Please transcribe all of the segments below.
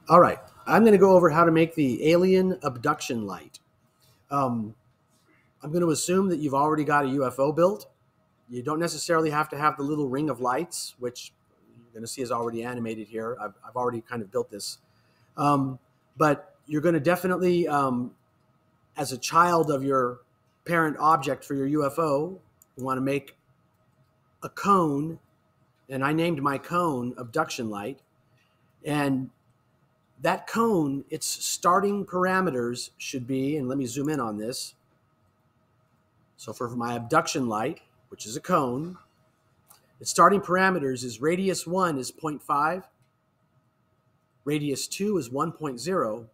All right, I'm going to go over how to make the alien abduction light. I'm going to assume that you've already got a UFO built. You don't necessarily have to have the little ring of lights, which you're going to see is already animated here. I've already kind of built this. But you're going to definitely, as a child of your parent object for your UFO, you want to make a cone, and I named my cone abduction light. And that cone, its starting parameters should be, and let me zoom in on this. So for my abduction light, which is a cone, its starting parameters is radius 1 is 0.5, radius 2 is 1.0,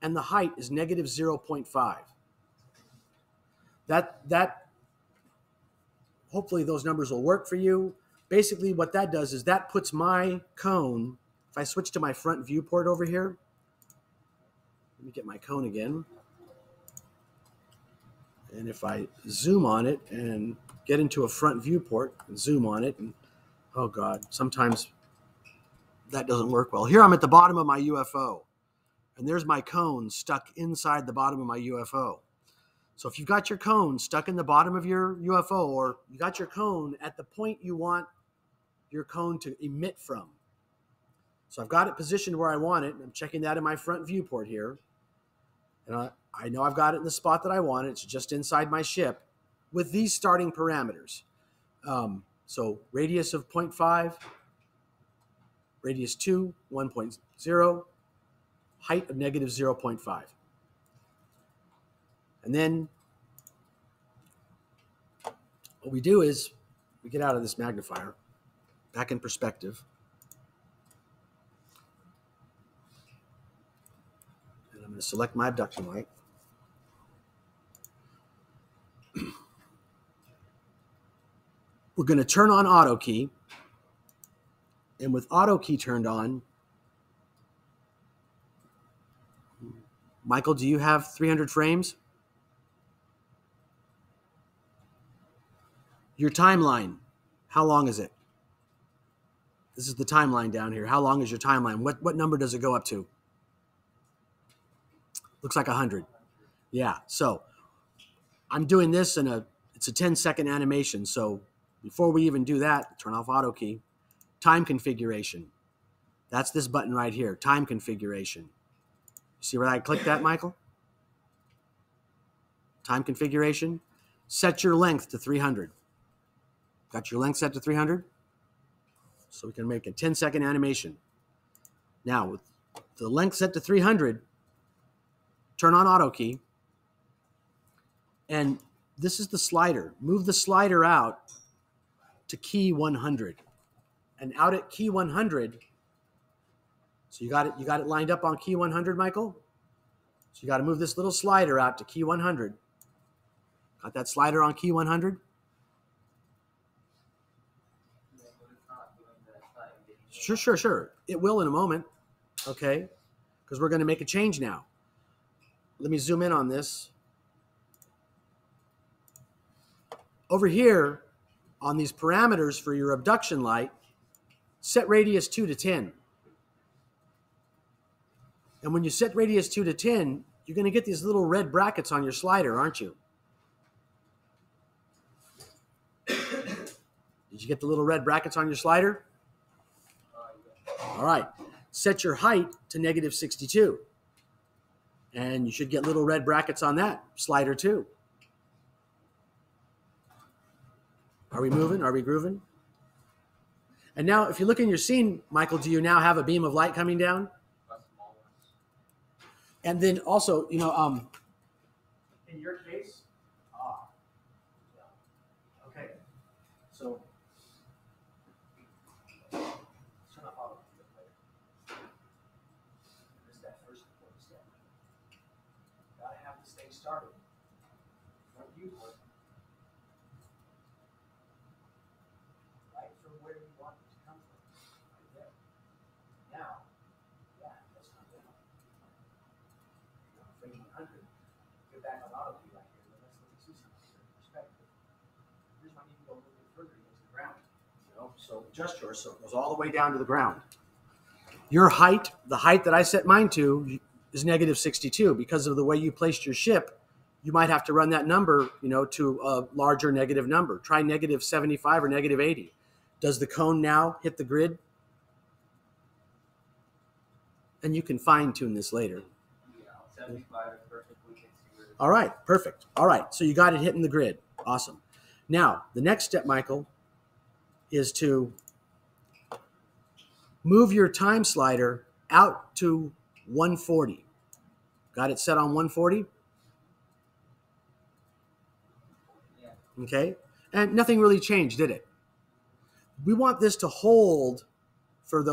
and the height is negative 0.5. That hopefully those numbers will work for you. Basically what that does is that puts my cone, if I switch to my front viewport over here, let me get my cone again. And if I zoom on it and get into a front viewport and zoom on it, and oh God, sometimes that doesn't work well. Here I'm at the bottom of my UFO, and there's my cone stuck inside the bottom of my UFO. So if you've got your cone stuck in the bottom of your UFO, or you got your cone at the point you want your cone to emit from. So I've got it positioned where I want it. I'm checking that in my front viewport here. And I know I've got it in the spot that I want it. It's just inside my ship with these starting parameters. So radius of 0.5, radius 2, 1.0, height of negative 0.5. And then what we do is we get out of this magnifier, back in perspective. And I'm going to select my abduction light. We're going to turn on auto key. And with auto key turned on, Michael, do you have 300 frames? Your timeline, how long is it? This is the timeline down here. How long is your timeline? What number does it go up to? Looks like 100. Yeah, so I'm doing this it's a 10-second animation. So before we even do that, turn off auto key. Time configuration. That's this button right here, time configuration. See where I clicked that, Michael? Time configuration. Set your length to 300. Got your length set to 300? So we can make a 10-second animation. Now, with the length set to 300, turn on auto key. And this is the slider. Move the slider out to key 100. And out at key 100, so you got it lined up on key 100, Michael? So you got to move this little slider out to key 100. Got that slider on key 100? Sure. It will in a moment, okay? Because we're going to make a change now. Let me zoom in on this. Over here, on these parameters for your abduction light, set radius 2 to 10. And when you set radius 2 to 10, you're going to get these little red brackets on your slider, aren't you? Did you get the little red brackets on your slider? All right. Set your height to negative 62. And you should get little red brackets on that slider too. Are we moving? Are we grooving? And now, if you look in your scene, Michael, do you now have a beam of light coming down? And then also, in your case, okay, so turn off auto. This is that first important step. Gotta have this thing started. Front viewport. Right from where you want it to come from. Right there. Now, let's come down. Frame 100. Get back on auto key right here. Let's see something here in perspective. Here's why you can go a little bit further against the ground. So adjust yours so it goes all the way down to the ground. Your height, the height that I set mine to, is negative 62. Because of the way you placed your ship, you might have to run that number, to a larger negative number. Try negative 75 or negative 80. Does the cone now hit the grid? And you can fine tune this later. Yeah, 75 is perfect. We can see where All right, perfect. All right, so you got it hitting the grid. Awesome. Now, the next step, Michael, is to move your time slider out to 140. Got it set on 140? Yeah. Okay. And nothing really changed, did it? We want this to hold for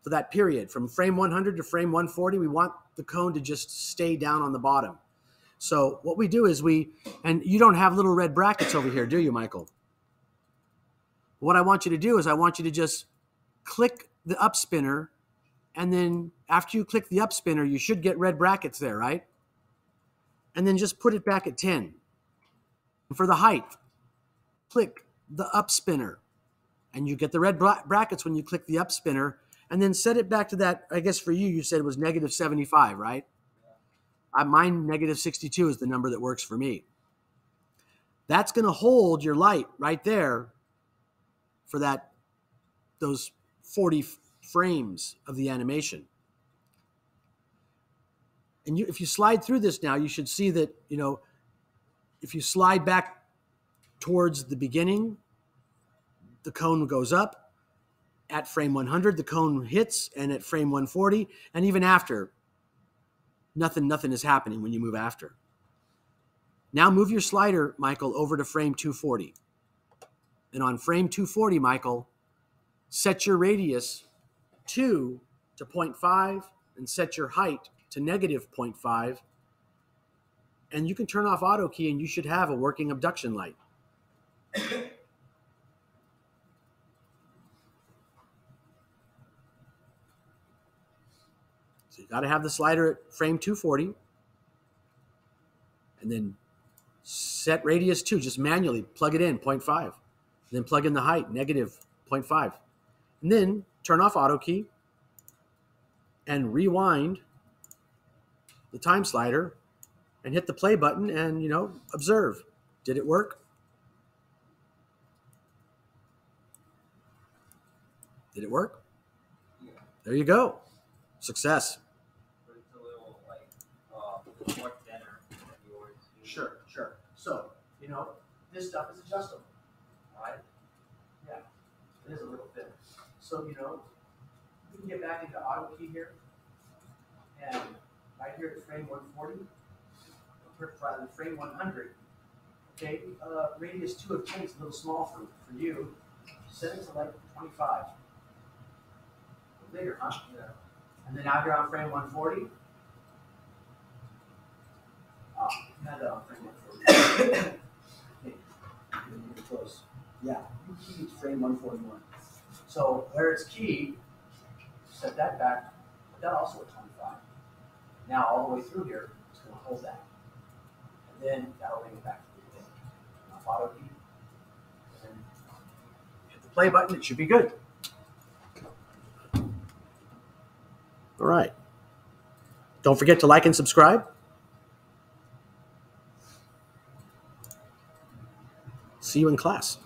that period. From frame 100 to frame 140, we want the cone to just stay down on the bottom. So what we do is and you don't have little red brackets over here, do you, Michael? What I want you to do is I want you to just click the up spinner, and then after you click the up spinner, you should get red brackets there, right? And then just put it back at 10. And for the height, click the up spinner, and you get the red brackets when you click the up spinner, and then set it back to that. I guess for you said it was negative 75, right? Mine, negative 62 is the number that works for me. That's going to hold your light right there for those 40 frames of the animation. And if you slide through this now, you should see that, if you slide back towards the beginning, the cone goes up. At frame 100, the cone hits, and at frame 140, and even after, nothing is happening when you move after. Now move your slider, Michael, over to frame 240. And on frame 240, Michael, set your radius 2 to 0.5 and set your height to negative 0.5. And you can turn off auto key, and you should have a working abduction light. So you got to have the slider at frame 240, and then set radius 2. Just manually plug it in, 0.5. And then plug in the height, negative 0.5. And then turn off auto key and rewind the time slider and hit the play button and, observe. Did it work? Did it work? Yeah. There you go. Success. But it's a little more thinner than yours. Sure. So, this stuff is adjustable, right? Yeah, it is a little thin. So, we can get back into auto key here. And right here at frame 140, frame 100. Okay, radius 2 of 10 is a little small for you. Set it to like 25. A little bigger, huh? Yeah. And then out here on frame 140. Oh, you had that on frame 140. Okay, you're close. Yeah, you keyed frame 141. So where it's keyed, set that back, but that also at 25. Now all the way through here, it's going to hold that. And then that'll bring it back to the beginning. Off auto key. And then hit the play button, it should be good. All right. Don't forget to like and subscribe. See you in class.